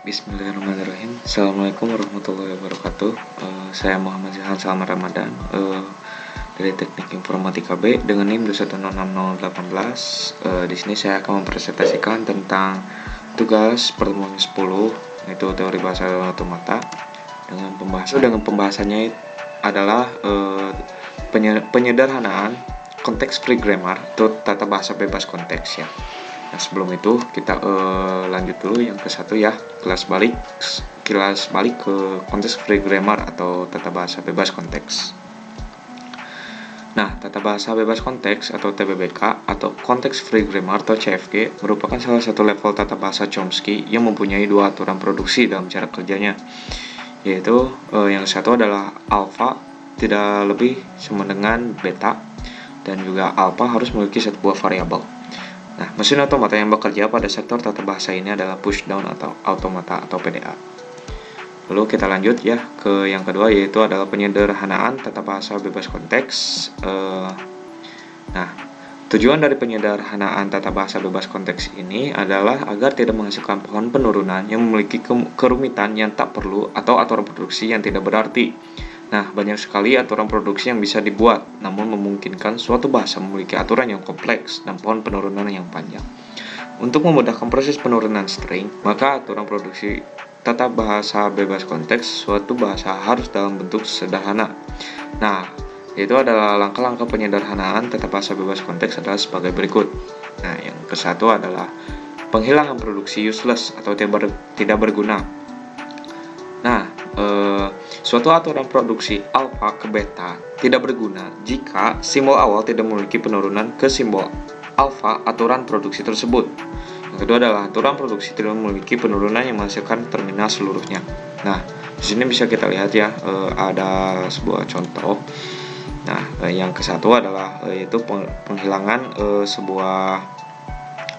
Bismillahirrahmanirrahim. Assalamualaikum warahmatullahi wabarakatuh. Saya Muhammad Zahan Salman Ramadan dari Teknik Informatika B dengan NIM 2166018. Di sini saya akan mempresentasikan tentang tugas pertemuan 10, yaitu teori bahasa otomata. Dengan pembahasannya adalah penyederhanaan konteks free grammar atau tata bahasa bebas konteks ya. Nah, sebelum itu kita lanjut dulu yang ke satu ya, kilas balik ke konteks free grammar atau tata bahasa bebas konteks. Nah, tata bahasa bebas konteks atau TBBK atau konteks free grammar atau CFG merupakan salah satu level tata bahasa Chomsky yang mempunyai dua aturan produksi dalam cara kerjanya, yaitu yang satu adalah alpha tidak lebih sama dengan beta, dan juga alpha harus memiliki satu buah variabel. Nah, mesin otomata yang bekerja pada sektor tata bahasa ini adalah pushdown atau automata atau PDA. Lalu kita lanjut ya ke yang kedua, yaitu adalah penyederhanaan tata bahasa bebas konteks. Nah, tujuan dari penyederhanaan tata bahasa bebas konteks ini adalah agar tidak menghasilkan pohon penurunan yang memiliki kerumitan yang tak perlu atau aturan produksi yang tidak berarti. Nah, banyak sekali aturan produksi yang bisa dibuat, namun memungkinkan suatu bahasa memiliki aturan yang kompleks dan pohon penurunan yang panjang. Untuk memudahkan proses penurunan string, maka aturan produksi tata bahasa bebas konteks suatu bahasa harus dalam bentuk sederhana. Nah, itu adalah langkah-langkah penyederhanaan tata bahasa bebas konteks adalah sebagai berikut. Nah, yang ke satu adalah penghilangan produksi useless atau tidak berguna. Nah, suatu aturan produksi alpha ke beta tidak berguna jika simbol awal tidak memiliki penurunan ke simbol alpha aturan produksi tersebut. Yang kedua adalah aturan produksi tidak memiliki penurunan yang menghasilkan terminal seluruhnya. Nah, di sini bisa kita lihat ya, ada sebuah contoh. Nah, yang ke satu adalah yaitu penghilangan sebuah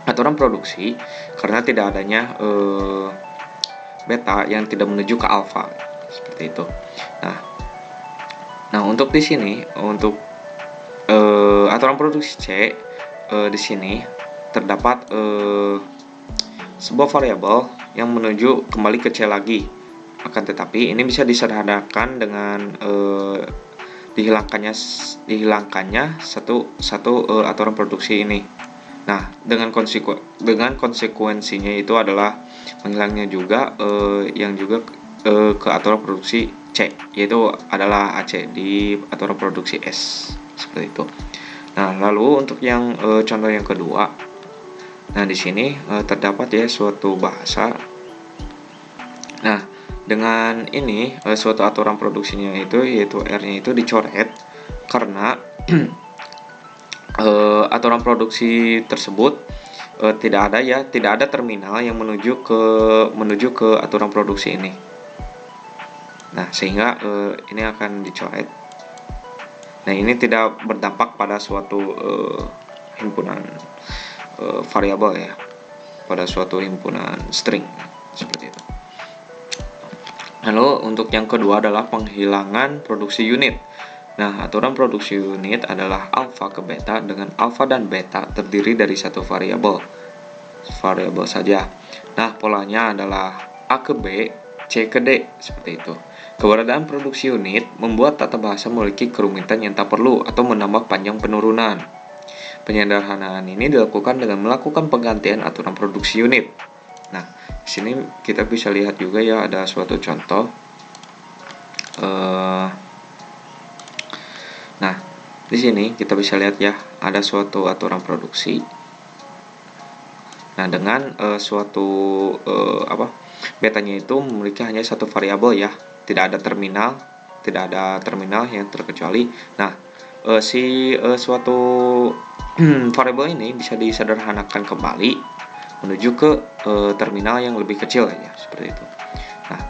aturan produksi karena tidak adanya beta yang tidak menuju ke alpha. Seperti itu. Nah untuk di sini untuk aturan produksi C di sini terdapat sebuah variabel yang menuju kembali ke C lagi. Akan tetapi ini bisa disederhanakan dengan dihilangkannya satu aturan produksi ini. Nah, dengan konsekuensinya itu adalah menghilangnya juga yang juga ke aturan produksi C, yaitu adalah AC di aturan produksi S, seperti itu. Nah, lalu untuk yang contoh yang kedua, nah di sini terdapat ya suatu bahasa. Nah, dengan ini suatu aturan produksinya itu yaitu R-nya itu dicoret karena aturan produksi tersebut tidak ada terminal yang menuju ke aturan produksi ini. Nah, sehingga ini akan dicoret. Nah, ini tidak berdampak pada suatu himpunan variabel ya, pada suatu himpunan string seperti itu. Lalu untuk yang kedua adalah penghilangan produksi unit. Nah, aturan produksi unit adalah alpha ke beta dengan alpha dan beta terdiri dari satu variabel saja. Nah, polanya adalah A ke B, C ke D, seperti itu. Keberadaan produksi unit membuat tata bahasa memiliki kerumitan yang tak perlu atau menambah panjang penurunan. Penyederhanaan ini dilakukan dengan melakukan penggantian aturan produksi unit. Nah, di sini kita bisa lihat juga ya ada suatu contoh. Nah, di sini kita bisa lihat ya ada suatu aturan produksi. Nah, dengan suatu betanya itu memiliki hanya satu variabel ya, tidak ada terminal yang terkecuali. Nah, suatu variabel ini bisa disederhanakan kembali menuju ke terminal yang lebih kecil ya, seperti itu. Nah,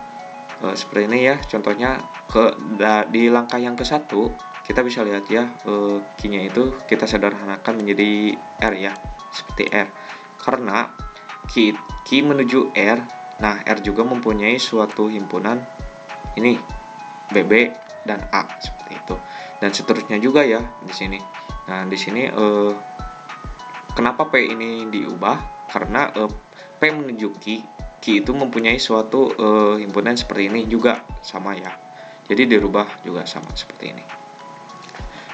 seperti ini ya contohnya di langkah yang ke satu kita bisa lihat ya key-nya itu kita sederhanakan menjadi R ya, seperti R karena key menuju R. Nah, R juga mempunyai suatu himpunan ini BB dan A, seperti itu, dan seterusnya juga ya di sini. Nah, di sini kenapa P ini diubah? Karena P menuju Q key itu mempunyai suatu himpunan seperti ini juga sama ya. Jadi dirubah juga sama seperti ini.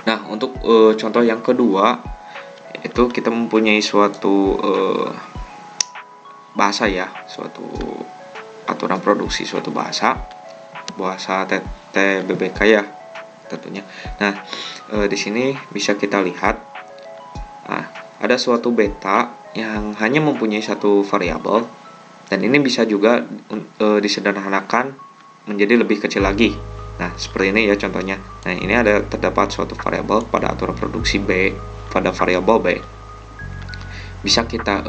Nah, untuk contoh yang kedua itu kita mempunyai suatu bahasa ya, suatu aturan produksi suatu bahasa TTBBK ya tentunya. Nah, di sini bisa kita lihat, nah, ada suatu beta yang hanya mempunyai satu variabel, dan ini bisa juga disederhanakan menjadi lebih kecil lagi. Nah, seperti ini ya contohnya. Nah, ini terdapat suatu variabel pada aturan produksi B, pada variabel B. Bisa kita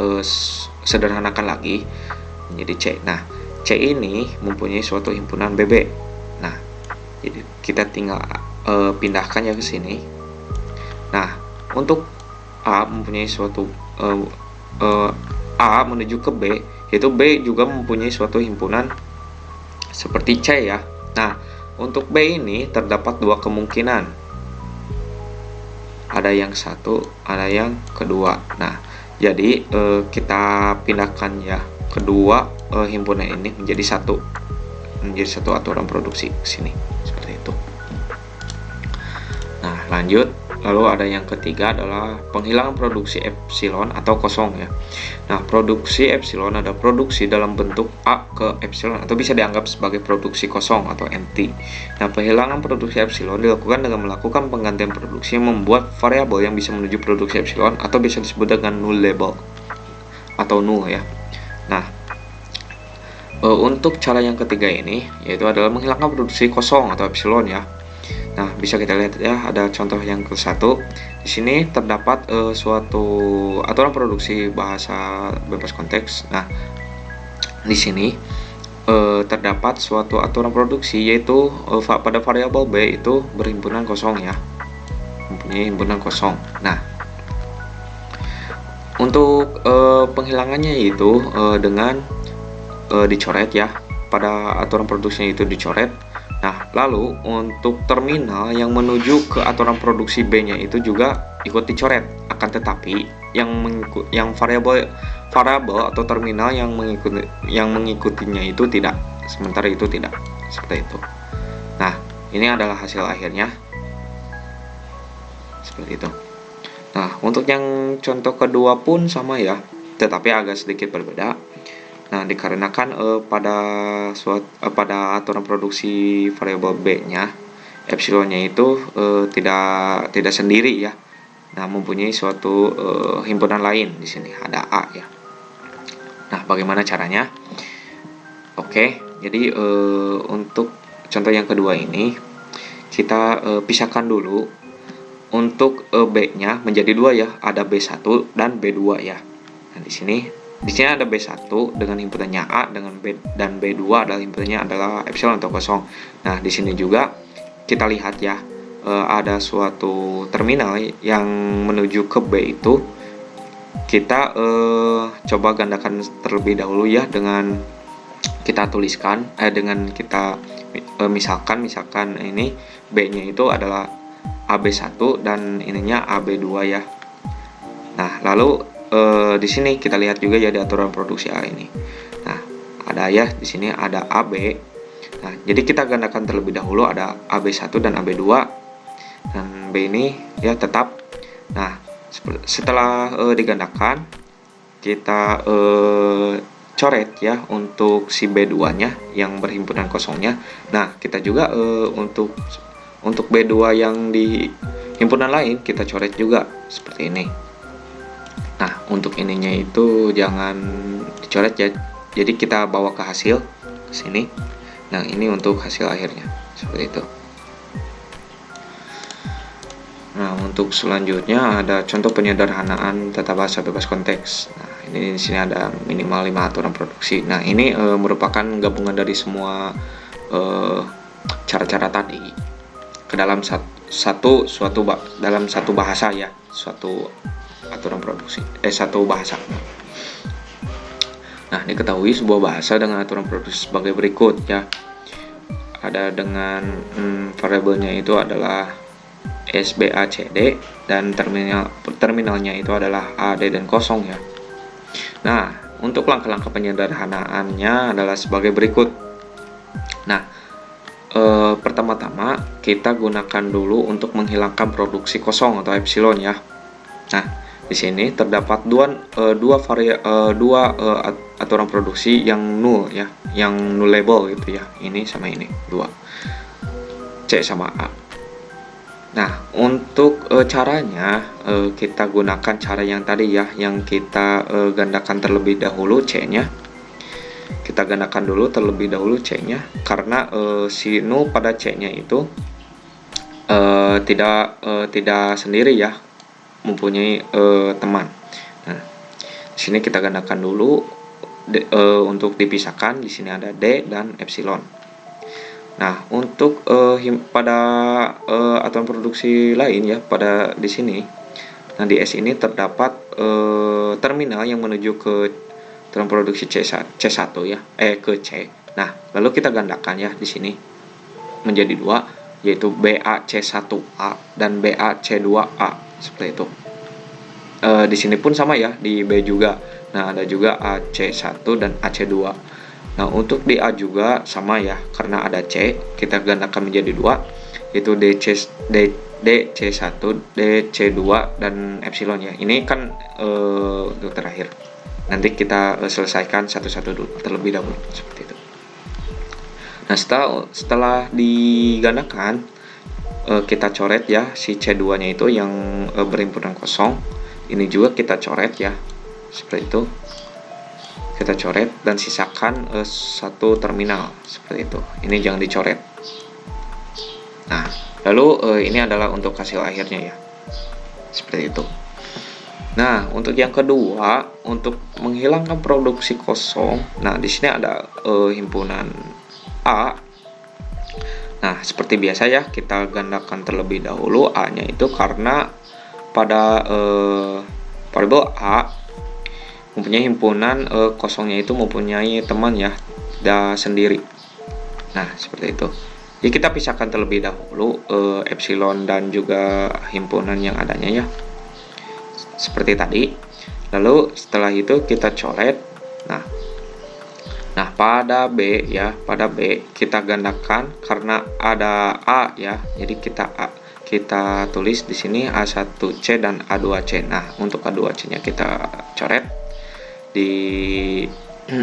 sederhanakan lagi menjadi C. Nah, C ini mempunyai suatu himpunan BB. Nah, jadi kita tinggal pindahkan ya ke sini. Nah, untuk A mempunyai suatu A menuju ke B, yaitu B juga mempunyai suatu himpunan seperti C ya. Nah, untuk B ini terdapat dua kemungkinan. Ada yang satu, ada yang kedua. Nah, jadi kita pindahkan ya kedua himpunan ini menjadi satu aturan produksi sini seperti itu. Nah, lanjut. Lalu ada yang ketiga adalah penghilangan produksi epsilon atau kosong ya. Nah, produksi epsilon ada produksi dalam bentuk A ke epsilon atau bisa dianggap sebagai produksi kosong atau empty. Nah, penghilangan produksi epsilon dilakukan dengan melakukan penggantian produksi yang membuat variabel yang bisa menuju produksi epsilon atau bisa disebut dengan null label atau null ya. Nah, untuk cara yang ketiga ini yaitu adalah menghilangkan produksi kosong atau epsilon ya. Nah, bisa kita lihat ya, ada contoh yang ke-1. Di sini terdapat suatu aturan produksi bahasa bebas konteks. Nah, di sini terdapat suatu aturan produksi yaitu pada variabel B itu berhimpunan kosong ya. Mempunyai himpunan kosong. Nah, untuk penghilangannya itu dengan dicoret ya. Pada aturan produksinya itu dicoret. Nah, lalu untuk terminal yang menuju ke aturan produksi B-nya itu juga ikut dicoret. Akan tetapi yang variabel atau terminal yang mengikutinya itu tidak. Sementara itu tidak. Seperti itu. Nah, ini adalah hasil akhirnya. Seperti itu. Nah, untuk yang contoh kedua pun sama ya, tetapi agak sedikit berbeda. Nah, dikarenakan pada aturan produksi variabel B-nya, epsilonnya itu tidak sendiri ya. Nah, mempunyai suatu himpunan lain di sini ada A ya. Nah, bagaimana caranya? Oke, jadi untuk contoh yang kedua ini kita pisahkan dulu. Untuk B-nya menjadi dua ya, ada B1 dan B2 ya. Nah, di sini ada B1 dengan himpunannya A dan B2 adalah himpunannya adalah epsilon atau kosong. Nah, di sini juga kita lihat ya, ada suatu terminal yang menuju ke B itu kita coba gandakan terlebih dahulu ya, dengan kita tuliskan dengan kita misalkan ini B-nya itu adalah AB1 dan ininya AB2 ya. Nah, lalu di sini kita lihat juga ya di aturan produksi A ini. Nah, ada ya di sini ada AB. Nah, jadi kita gandakan terlebih dahulu, ada AB1 dan AB2. Dan B ini ya tetap. Nah, setelah digandakan kita coret ya untuk si B2-nya yang berhimpunan kosongnya. Nah, kita juga untuk B2 yang di himpunan lain kita coret juga seperti ini. Nah, untuk ininya itu jangan dicoret ya. Jadi kita bawa ke hasil ke sini. Nah, ini untuk hasil akhirnya seperti itu. Nah, untuk selanjutnya ada contoh penyederhanaan tata bahasa bebas konteks. Nah, ini di sini ada minimal 5 aturan produksi. Nah, ini merupakan gabungan dari semua cara-cara tadi ke dalam dalam satu bahasa ya, suatu aturan produksi satu bahasa. Nah, diketahui sebuah bahasa dengan aturan produksi sebagai berikut ya. Ada dengan variabelnya itu adalah SBACD dan terminalnya itu adalah AD dan kosong ya. Nah, untuk langkah-langkah penyederhanaannya adalah sebagai berikut. Nah, pertama-tama kita gunakan dulu untuk menghilangkan produksi kosong atau epsilon ya. Nah, di sini terdapat dua aturan produksi yang null ya, yang nullable gitu ya. Ini sama ini, dua. C sama A. Nah, untuk caranya kita gunakan cara yang tadi ya, yang kita gandakan terlebih dahulu C-nya. Kita gandakan dulu terlebih dahulu C-nya karena si null pada C-nya itu tidak sendiri ya, mempunyai teman. Nah, di sini kita gandakan dulu untuk dipisahkan. Di sini ada D dan epsilon. Nah, untuk pada aturan produksi lain ya, pada di sini, nah di S ini terdapat terminal yang menuju ke aturan produksi C1 ya, ke C. Nah, lalu kita gandakan ya di sini menjadi dua, yaitu BAC1A dan BAC2A. Seperti itu. Di sini pun sama ya, di B juga. Nah, ada juga AC1 dan AC2. Nah, untuk di A juga sama ya, karena ada C, kita gandakan menjadi dua, yaitu DC1, DC2 dan epsilon ya. Ini kan untuk terakhir. Nanti kita selesaikan satu-satu dulu terlebih dahulu seperti itu. Nah, setelah digandakan, kita coret ya si C2 nya itu yang berhimpunan kosong. Ini juga kita coret ya, seperti itu. Kita coret dan sisakan satu terminal seperti itu. Ini jangan dicoret. Nah, lalu ini adalah untuk hasil akhirnya ya, seperti itu. Nah, untuk yang kedua, untuk menghilangkan produksi kosong. Nah, di sini ada himpunan A. Nah, seperti biasa ya, kita gandakan terlebih dahulu A-nya itu karena pada variabel A mempunyai himpunan kosongnya itu mempunyai teman ya, sendiri. Nah, seperti itu. Jadi kita pisahkan terlebih dahulu epsilon dan juga himpunan yang adanya ya, seperti tadi. Lalu setelah itu kita coret. Nah, pada B ya, pada B kita gandakan karena ada A ya. Jadi kita tulis di sini A1C dan A2C. Nah, untuk A2C-nya kita coret.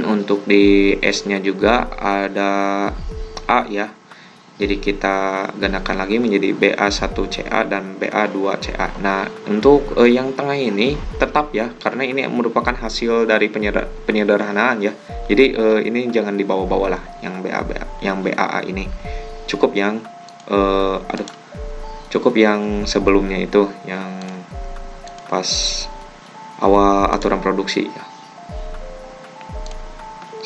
Untuk di S-nya juga ada A ya. Jadi kita gandakan lagi menjadi BA1CA dan BA2CA. Nah, untuk yang tengah ini tetap ya, karena ini merupakan hasil dari penyederhanaan ya. Jadi ini jangan dibawa-bawa lah yang BAA ini. Cukup yang sebelumnya itu, yang pas awal aturan produksi ya.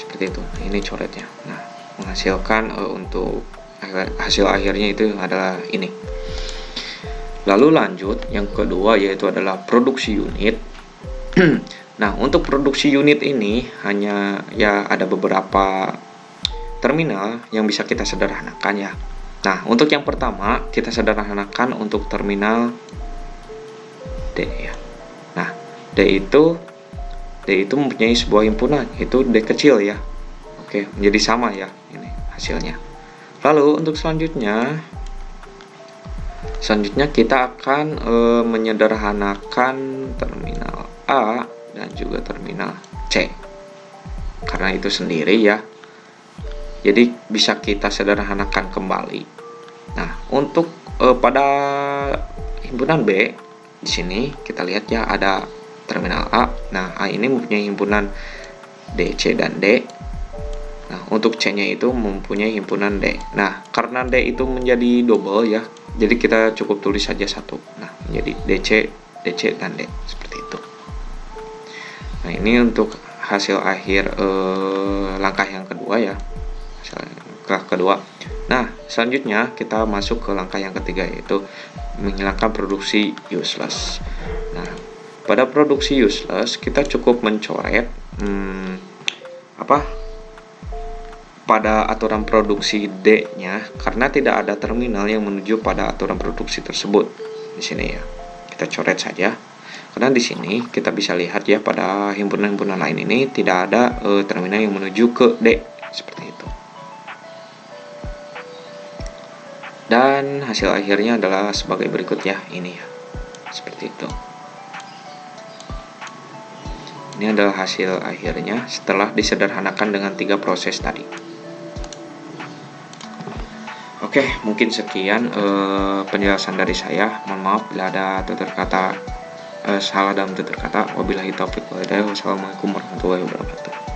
Seperti itu. Ini coretnya. Nah, menghasilkan untuk hasil akhirnya itu adalah ini. Lalu lanjut yang kedua, yaitu adalah produksi unit. Nah, untuk produksi unit ini hanya ya ada beberapa terminal yang bisa kita sederhanakan ya. Nah, untuk yang pertama kita sederhanakan untuk terminal D ya. Nah, D itu mempunyai sebuah himpunan, yaitu D kecil ya. Oke, menjadi sama ya ini hasilnya. Lalu untuk selanjutnya kita akan menyederhanakan terminal A dan juga terminal C, karena itu sendiri ya. Jadi bisa kita sederhanakan kembali. Nah, untuk pada himpunan B di sini kita lihat ya ada terminal A. Nah, A ini mempunyai himpunan DC dan D. Nah, untuk C-nya itu mempunyai himpunan D. Nah, karena D itu menjadi double ya, jadi kita cukup tulis saja satu. Nah, menjadi DC, dan D. Seperti itu. Nah, ini untuk hasil akhir langkah yang kedua ya. Langkah kedua. Nah, selanjutnya kita masuk ke langkah yang ketiga, yaitu menghilangkan produksi useless. Nah, pada produksi useless kita cukup mencoret pada aturan produksi D-nya, karena tidak ada terminal yang menuju pada aturan produksi tersebut. Di sini ya, kita coret saja. Karena di sini kita bisa lihat ya, pada himpunan-himpunan lain ini tidak ada terminal yang menuju ke D, seperti itu. Dan hasil akhirnya adalah sebagai berikut ya, ini ya, seperti itu. Ini adalah hasil akhirnya setelah disederhanakan dengan 3 proses tadi. Oke, mungkin sekian penjelasan dari saya. Mohon maaf bila ada tutur kata salah dalam tutur kata. Wabillahi taufiq wal hidayah. Wassalamualaikum warahmatullahi wabarakatuh.